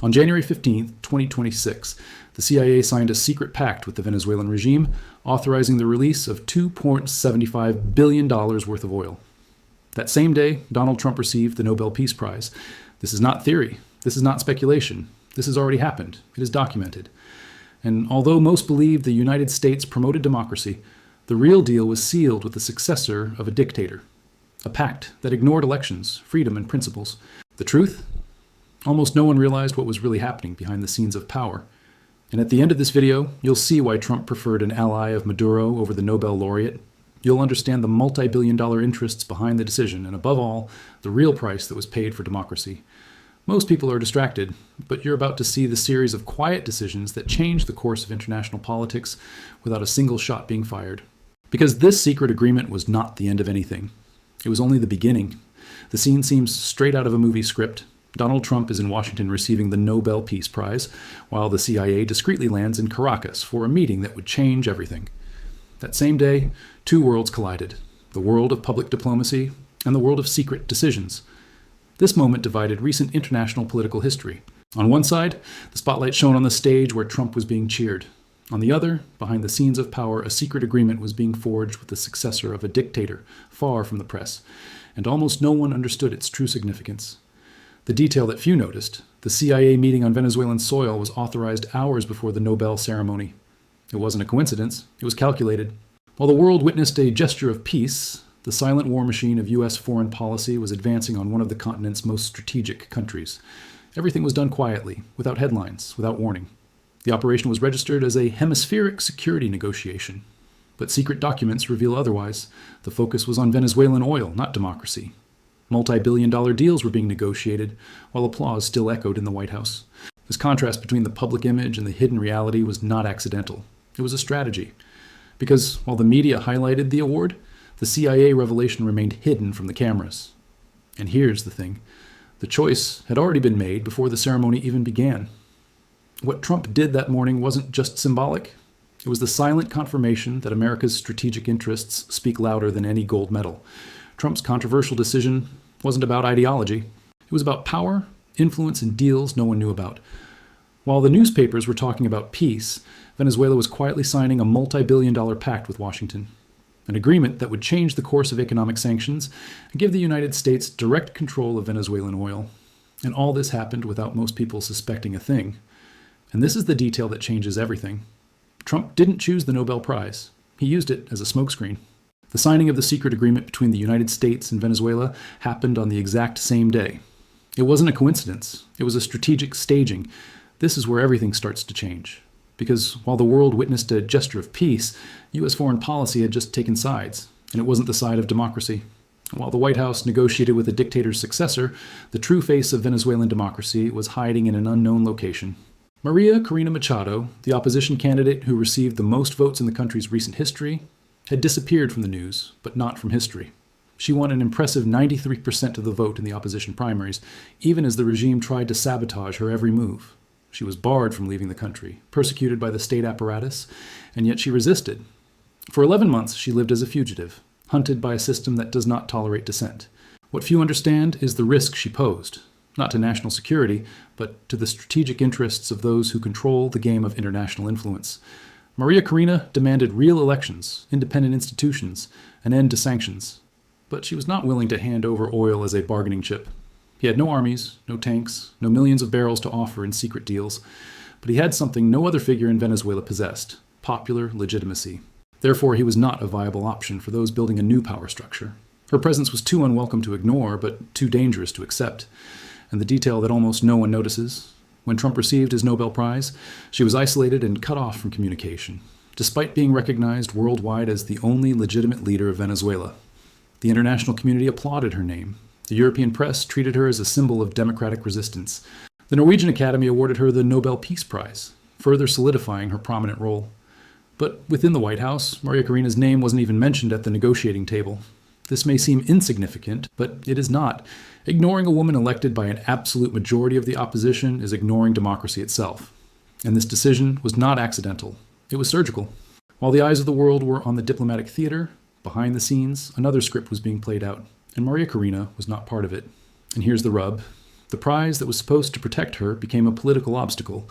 On January 15, 2026, the CIA signed a secret pact with the Venezuelan regime, authorizing the release of $2.75 billion worth of oil. That same day, Donald Trump received the Nobel Peace Prize. This is not theory. This is not speculation. This has already happened. It is documented. And although most believe the United States promoted democracy, the real deal was sealed with the successor of a dictator. A pact that ignored elections, freedom, and principles. The truth? Almost no one realized what was really happening behind the scenes of power. And at the end of this video, you'll see why Trump preferred an ally of Maduro over the Nobel laureate. You'll understand the multi-billion-dollar interests behind the decision, and above all, the real price that was paid for democracy. Most people are distracted, but you're about to see the series of quiet decisions that changed the course of international politics without a single shot being fired. Because this secret agreement was not the end of anything. It was only the beginning. The scene seems straight out of a movie script. Donald Trump is in Washington receiving the Nobel Peace Prize, while the CIA discreetly lands in Caracas for a meeting that would change everything. That same day, two worlds collided, the world of public diplomacy and the world of secret decisions. This moment divided recent international political history. On one side, the spotlight shone on the stage where Trump was being cheered. On the other, behind the scenes of power, a secret agreement was being forged with the successor of a dictator, far from the press, and almost no one understood its true significance. The detail that few noticed, the CIA meeting on Venezuelan soil was authorized hours before the Nobel ceremony. It wasn't a coincidence, it was calculated. While the world witnessed a gesture of peace, the silent war machine of U.S. foreign policy was advancing on one of the continent's most strategic countries. Everything was done quietly, without headlines, without warning. The operation was registered as a hemispheric security negotiation. But secret documents reveal otherwise. The focus was on Venezuelan oil, not democracy. Multi-billion-dollar deals were being negotiated, while applause still echoed in the White House. This contrast between the public image and the hidden reality was not accidental. It was a strategy. Because while the media highlighted the award, the CIA revelation remained hidden from the cameras. And here's the thing. The choice had already been made before the ceremony even began. What Trump did that morning wasn't just symbolic. It was the silent confirmation that America's strategic interests speak louder than any gold medal. Trump's controversial decision wasn't about ideology. It was about power, influence, and deals no one knew about. While the newspapers were talking about peace, Venezuela was quietly signing a multi-billion-dollar pact with Washington. An agreement that would change the course of economic sanctions and give the United States direct control of Venezuelan oil. And all this happened without most people suspecting a thing. And this is the detail that changes everything. Trump didn't choose the Nobel Prize. He used it as a smokescreen. The signing of the secret agreement between the United States and Venezuela happened on the exact same day. It wasn't a coincidence. It was a strategic staging. This is where everything starts to change. Because while the world witnessed a gesture of peace, U.S. foreign policy had just taken sides, and it wasn't the side of democracy. While the White House negotiated with a dictator's successor, the true face of Venezuelan democracy was hiding in an unknown location. Maria Corina Machado, the opposition candidate who received the most votes in the country's recent history, had disappeared from the news, but not from history. She won an impressive 93% of the vote in the opposition primaries, even as the regime tried to sabotage her every move. She was barred from leaving the country, persecuted by the state apparatus, and yet she resisted. For 11 months, she lived as a fugitive, hunted by a system that does not tolerate dissent. What few understand is the risk she posed, not to national security, but to the strategic interests of those who control the game of international influence. Maria Corina demanded real elections, independent institutions, an end to sanctions. But she was not willing to hand over oil as a bargaining chip. He had no armies, no tanks, no millions of barrels to offer in secret deals, but he had something no other figure in Venezuela possessed: popular legitimacy. Therefore, he was not a viable option for those building a new power structure. Her presence was too unwelcome to ignore, but too dangerous to accept. And the detail that almost no one notices: when Trump received his Nobel Prize, she was isolated and cut off from communication, despite being recognized worldwide as the only legitimate leader of Venezuela. The international community applauded her name. The European press treated her as a symbol of democratic resistance. The Norwegian Academy awarded her the Nobel Peace Prize, further solidifying her prominent role. But within the White House, Maria Corina's name wasn't even mentioned at the negotiating table. This may seem insignificant, but it is not. Ignoring a woman elected by an absolute majority of the opposition is ignoring democracy itself. And this decision was not accidental. It was surgical. While the eyes of the world were on the diplomatic theater, behind the scenes, another script was being played out, and Maria Corina was not part of it. And here's the rub. The prize that was supposed to protect her became a political obstacle,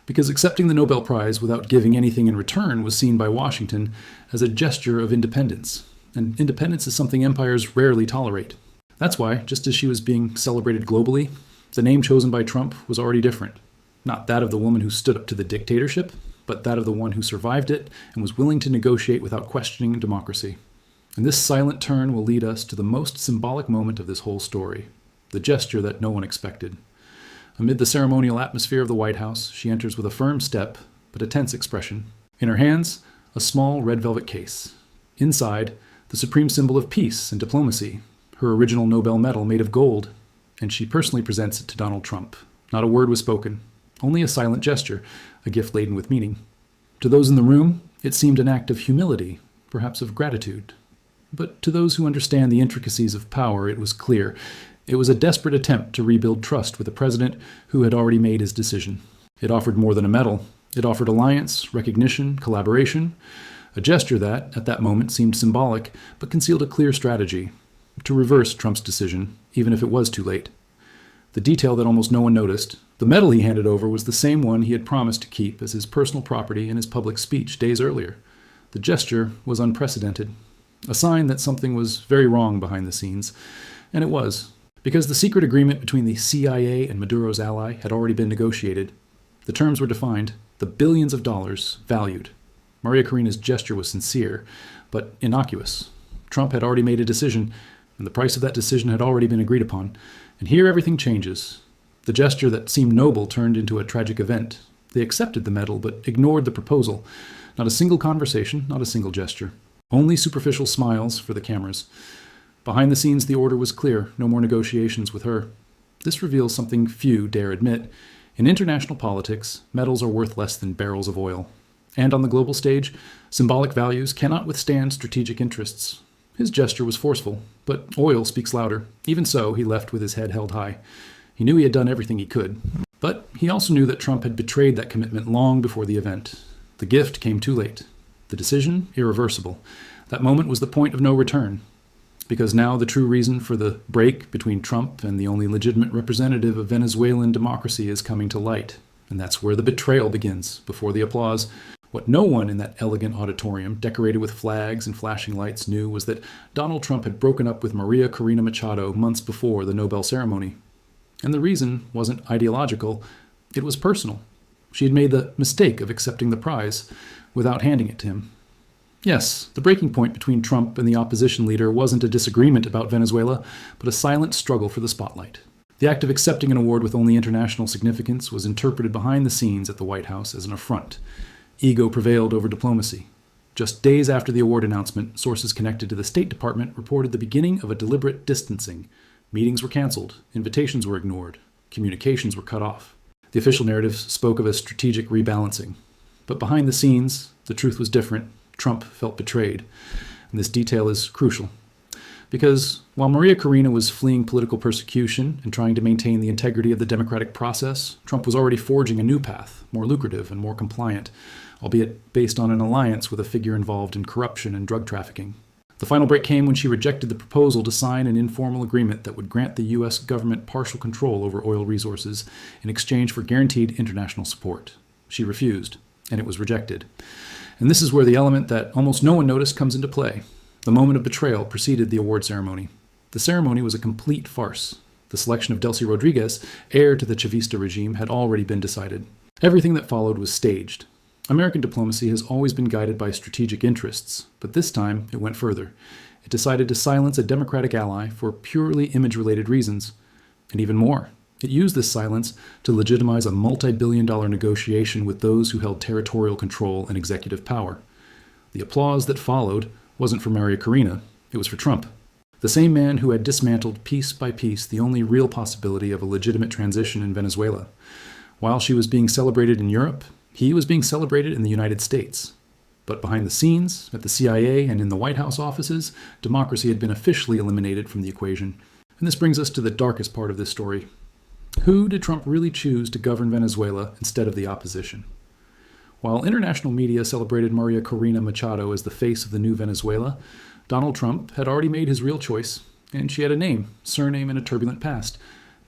because accepting the Nobel Prize without giving anything in return was seen by Washington as a gesture of independence, and independence is something empires rarely tolerate. That's why, just as she was being celebrated globally, the name chosen by Trump was already different. Not that of the woman who stood up to the dictatorship, but that of the one who survived it and was willing to negotiate without questioning democracy. And this silent turn will lead us to the most symbolic moment of this whole story, the gesture that no one expected. Amid the ceremonial atmosphere of the White House, she enters with a firm step, but a tense expression. In her hands, a small red velvet case. Inside, the supreme symbol of peace and diplomacy, her original Nobel medal made of gold, and she personally presents it to Donald Trump. Not a word was spoken, only a silent gesture, a gift laden with meaning. To those in the room, it seemed an act of humility, perhaps of gratitude. But to those who understand the intricacies of power, it was clear. It was a desperate attempt to rebuild trust with a president who had already made his decision. It offered more than a medal. It offered alliance, recognition, collaboration, a gesture that, at that moment, seemed symbolic, but concealed a clear strategy to reverse Trump's decision, even if it was too late. The detail that almost no one noticed, the medal he handed over was the same one he had promised to keep as his personal property in his public speech days earlier. The gesture was unprecedented, a sign that something was very wrong behind the scenes, and it was. Because the secret agreement between the CIA and Maduro's ally had already been negotiated, the terms were defined, the billions of dollars valued. Maria Corina's gesture was sincere, but innocuous. Trump had already made a decision, and the price of that decision had already been agreed upon. And here everything changes. The gesture that seemed noble turned into a tragic event. They accepted the medal, but ignored the proposal. Not a single conversation, not a single gesture. Only superficial smiles for the cameras. Behind the scenes, the order was clear. No more negotiations with her. This reveals something few dare admit. In international politics, medals are worth less than barrels of oil. And on the global stage, symbolic values cannot withstand strategic interests. His gesture was forceful, but oil speaks louder. Even so, he left with his head held high. He knew he had done everything he could. But he also knew that Trump had betrayed that commitment long before the event. The gift came too late. The decision, irreversible. That moment was the point of no return. Because now the true reason for the break between Trump and the only legitimate representative of Venezuelan democracy is coming to light. And that's where the betrayal begins, before the applause. What no one in that elegant auditorium, decorated with flags and flashing lights, knew was that Donald Trump had broken up with Maria Corina Machado months before the Nobel ceremony. And the reason wasn't ideological, it was personal. She had made the mistake of accepting the prize without handing it to him. Yes, the breaking point between Trump and the opposition leader wasn't a disagreement about Venezuela, but a silent struggle for the spotlight. The act of accepting an award with only international significance was interpreted behind the scenes at the White House as an affront. Ego prevailed over diplomacy. Just days after the award announcement, sources connected to the State Department reported the beginning of a deliberate distancing. Meetings were canceled, invitations were ignored, communications were cut off. The official narrative spoke of a strategic rebalancing. But behind the scenes, the truth was different. Trump felt betrayed. And this detail is crucial. Because while Maria Corina was fleeing political persecution and trying to maintain the integrity of the democratic process, Trump was already forging a new path, more lucrative and more compliant, albeit based on an alliance with a figure involved in corruption and drug trafficking. The final break came when she rejected the proposal to sign an informal agreement that would grant the U.S. government partial control over oil resources in exchange for guaranteed international support. She refused, and it was rejected. And this is where the element that almost no one noticed comes into play. The moment of betrayal preceded the award ceremony. The ceremony was a complete farce. The selection of Delcy Rodriguez, heir to the Chavista regime, had already been decided. Everything that followed was staged. American diplomacy has always been guided by strategic interests, but this time it went further. It decided to silence a democratic ally for purely image-related reasons. And even more, it used this silence to legitimize a multi-billion-dollar negotiation with those who held territorial control and executive power. The applause that followed wasn't for Maria Corina, it was for Trump. The same man who had dismantled piece by piece the only real possibility of a legitimate transition in Venezuela. While she was being celebrated in Europe, he was being celebrated in the United States. But behind the scenes, at the CIA and in the White House offices, democracy had been officially eliminated from the equation. And this brings us to the darkest part of this story. Who did Trump really choose to govern Venezuela instead of the opposition? While international media celebrated Maria Corina Machado as the face of the new Venezuela, Donald Trump had already made his real choice, and she had a name, surname, and a turbulent past.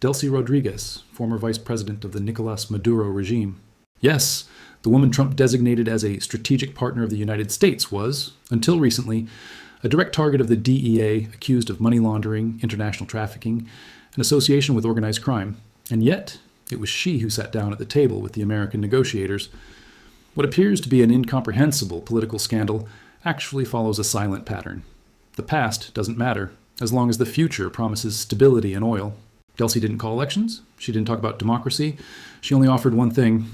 Delcy Rodriguez, former vice president of the Nicolas Maduro regime. Yes, the woman Trump designated as a strategic partner of the United States was, until recently, a direct target of the DEA accused of money laundering, international trafficking, and association with organized crime. And yet, it was she who sat down at the table with the American negotiators. What appears to be an incomprehensible political scandal actually follows a silent pattern. The past doesn't matter, as long as the future promises stability and oil. Delcy didn't call elections. She didn't talk about democracy. She only offered one thing: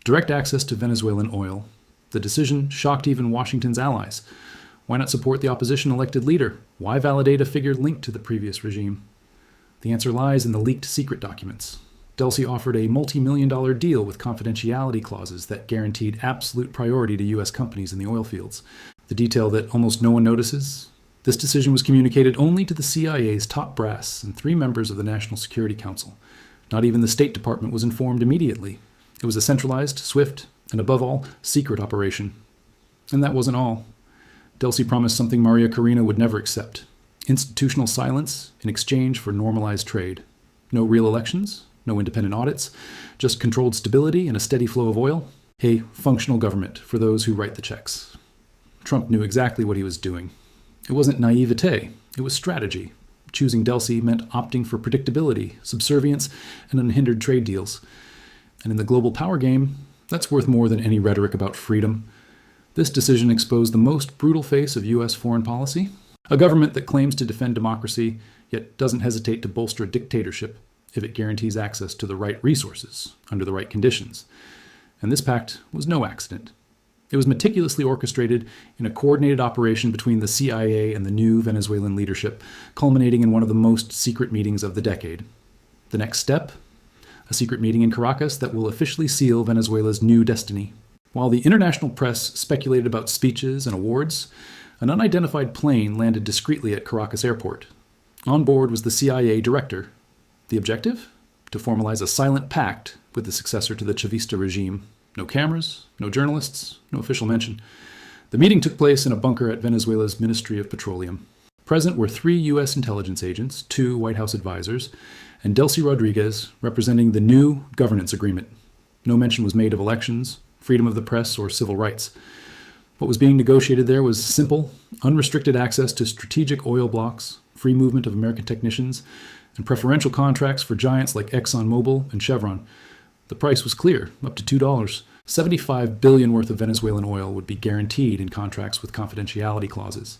direct access to Venezuelan oil. The decision shocked even Washington's allies. Why not support the opposition-elected leader? Why validate a figure linked to the previous regime? The answer lies in the leaked secret documents. Delcy offered a multi-million-dollar deal with confidentiality clauses that guaranteed absolute priority to U.S. companies in the oil fields. The detail that almost no one notices? This decision was communicated only to the CIA's top brass and 3 members of the National Security Council. Not even the State Department was informed immediately. It was a centralized, swift, and above all, secret operation. And that wasn't all. Delcy promised something Maria Corina would never accept: institutional silence in exchange for normalized trade. No real elections, no independent audits, just controlled stability and a steady flow of oil. A functional government for those who write the checks. Trump knew exactly what he was doing. It wasn't naivete, it was strategy. Choosing Delcy meant opting for predictability, subservience, and unhindered trade deals. And in the global power game, that's worth more than any rhetoric about freedom. This decision exposed the most brutal face of U.S. foreign policy: a government that claims to defend democracy, yet doesn't hesitate to bolster a dictatorship if it guarantees access to the right resources under the right conditions. And this pact was no accident. It was meticulously orchestrated in a coordinated operation between the CIA and the new Venezuelan leadership, culminating in one of the most secret meetings of the decade. The next step? A secret meeting in Caracas that will officially seal Venezuela's new destiny. While the international press speculated about speeches and awards, an unidentified plane landed discreetly at Caracas Airport. On board was the CIA director. The objective? To formalize a silent pact with the successor to the Chavista regime. No cameras, no journalists, no official mention. The meeting took place in a bunker at Venezuela's Ministry of Petroleum. Present were 3 U.S. intelligence agents, 2 White House advisors, and Delcy Rodriguez representing the new governance agreement. No mention was made of elections, freedom of the press, or civil rights. What was being negotiated there was simple, unrestricted access to strategic oil blocks, free movement of American technicians, and preferential contracts for giants like ExxonMobil and Chevron. The price was clear, up to $2. $75 billion worth of Venezuelan oil would be guaranteed in contracts with confidentiality clauses.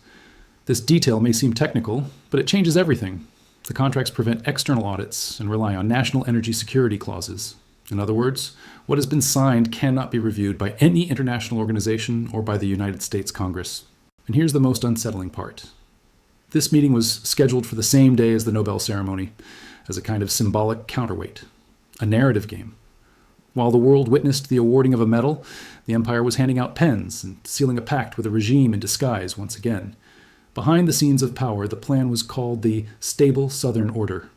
This detail may seem technical, but it changes everything. The contracts prevent external audits and rely on national energy security clauses. In other words, what has been signed cannot be reviewed by any international organization or by the United States Congress. And here's the most unsettling part. This meeting was scheduled for the same day as the Nobel ceremony, as a kind of symbolic counterweight, a narrative game. While the world witnessed the awarding of a medal, the empire was handing out pens and sealing a pact with a regime in disguise once again. Behind the scenes of power, the plan was called the Stable Southern Order,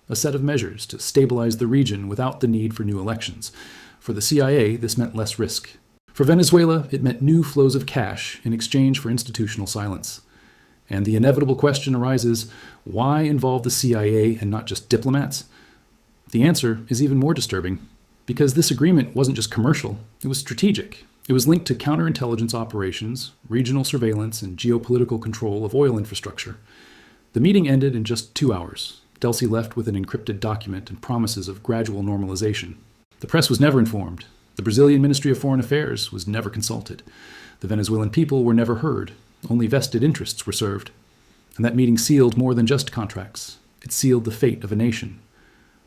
a set of measures to stabilize the region without the need for new elections. For the CIA, this meant less risk. For Venezuela, it meant new flows of cash in exchange for institutional silence. And the inevitable question arises, why involve the CIA and not just diplomats? The answer is even more disturbing, because this agreement wasn't just commercial, it was strategic. It was linked to counterintelligence operations, regional surveillance, and geopolitical control of oil infrastructure. The meeting ended in just 2 hours. Delcy left with an encrypted document and promises of gradual normalization. The press was never informed. The Brazilian Ministry of Foreign Affairs was never consulted. The Venezuelan people were never heard. Only vested interests were served. And that meeting sealed more than just contracts. It sealed the fate of a nation.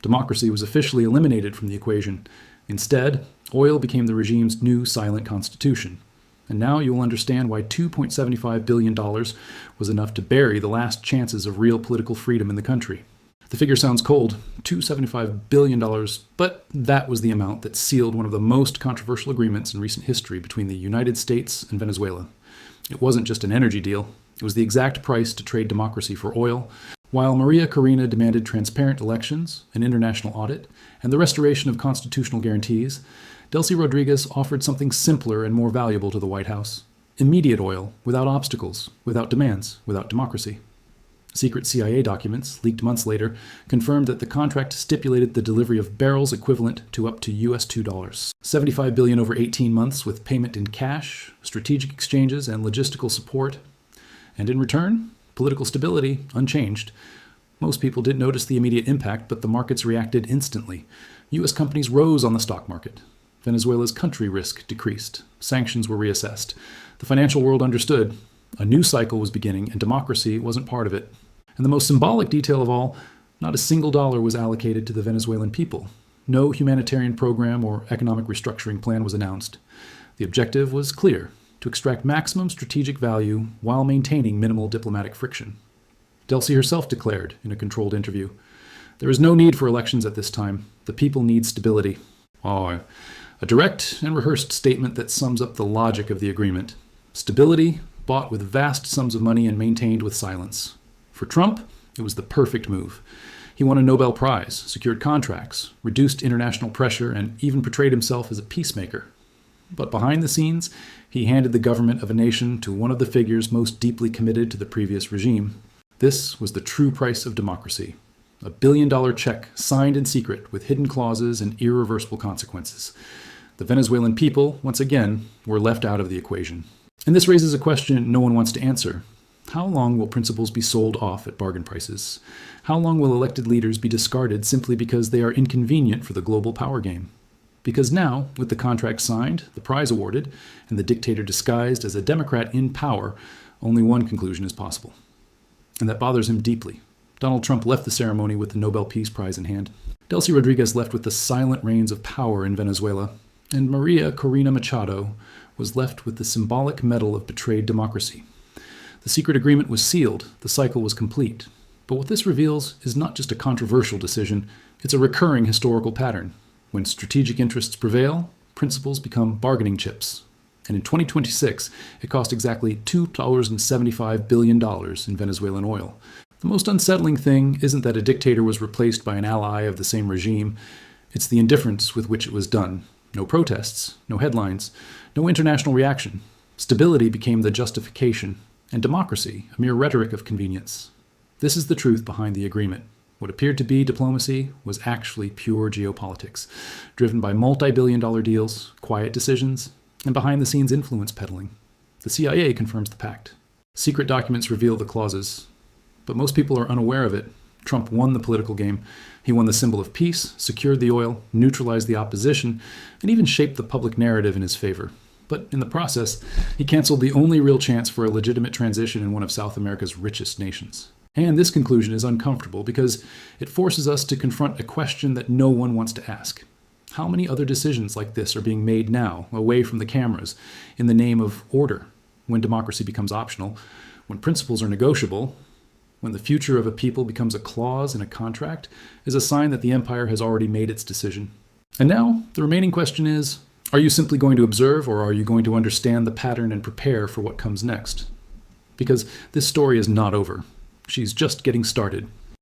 Democracy was officially eliminated from the equation. Instead, oil became the regime's new silent constitution. And now you will understand why $2.75 billion was enough to bury the last chances of real political freedom in the country. The figure sounds cold, $275 billion, but that was the amount that sealed one of the most controversial agreements in recent history between the United States and Venezuela. It wasn't just an energy deal. It was the exact price to trade democracy for oil. While Maria Corina demanded transparent elections, an international audit, and the restoration of constitutional guarantees, Delcy Rodriguez offered something simpler and more valuable to the White House: immediate oil, without obstacles, without demands, without democracy. Secret CIA documents, leaked months later, confirmed that the contract stipulated the delivery of barrels equivalent to up to US $2. $75 billion over 18 months with payment in cash, strategic exchanges, and logistical support. And in return, political stability, unchanged. Most people didn't notice the immediate impact, but the markets reacted instantly. U.S. companies rose on the stock market. Venezuela's country risk decreased. Sanctions were reassessed. The financial world understood. A new cycle was beginning, and democracy wasn't part of it. And the most symbolic detail of all, not a single dollar was allocated to the Venezuelan people. No humanitarian program or economic restructuring plan was announced. The objective was clear: to extract maximum strategic value while maintaining minimal diplomatic friction. Delcy herself declared in a controlled interview, "There is no need for elections at this time. The people need stability." Oh, a direct and rehearsed statement that sums up the logic of the agreement. Stability bought with vast sums of money and maintained with silence. For Trump, it was the perfect move. He won a Nobel Prize, secured contracts, reduced international pressure, and even portrayed himself as a peacemaker. But behind the scenes, he handed the government of a nation to one of the figures most deeply committed to the previous regime. This was the true price of democracy. A billion-dollar check signed in secret with hidden clauses and irreversible consequences. The Venezuelan people, once again, were left out of the equation. And this raises a question no one wants to answer. How long will principles be sold off at bargain prices? How long will elected leaders be discarded simply because they are inconvenient for the global power game? Because now, with the contract signed, the prize awarded, and the dictator disguised as a Democrat in power, only one conclusion is possible. And that bothers him deeply. Donald Trump left the ceremony with the Nobel Peace Prize in hand. Delcy Rodriguez left with the silent reins of power in Venezuela, and Maria Corina Machado was left with the symbolic medal of betrayed democracy. The secret agreement was sealed, the cycle was complete. But what this reveals is not just a controversial decision, it's a recurring historical pattern. When strategic interests prevail, principles become bargaining chips. And in 2026, it cost exactly $2.75 billion in Venezuelan oil. The most unsettling thing isn't that a dictator was replaced by an ally of the same regime, it's the indifference with which it was done. No protests, no headlines, no international reaction. Stability became the justification, and democracy a mere rhetoric of convenience. This is the truth behind the agreement. What appeared to be diplomacy was actually pure geopolitics, driven by multi-billion-dollar deals, quiet decisions, and behind-the-scenes influence peddling. The CIA confirms the pact. Secret documents reveal the clauses, but most people are unaware of it. Trump won the political game. He won the symbol of peace, secured the oil, neutralized the opposition, and even shaped the public narrative in his favor. But in the process, he canceled the only real chance for a legitimate transition in one of South America's richest nations. And this conclusion is uncomfortable because it forces us to confront a question that no one wants to ask. How many other decisions like this are being made now, away from the cameras, in the name of order, when democracy becomes optional, when principles are negotiable, when the future of a people becomes a clause in a contract, is a sign that the empire has already made its decision. And now, the remaining question is, are you simply going to observe, or are you going to understand the pattern and prepare for what comes next? Because this story is not over. She's just getting started.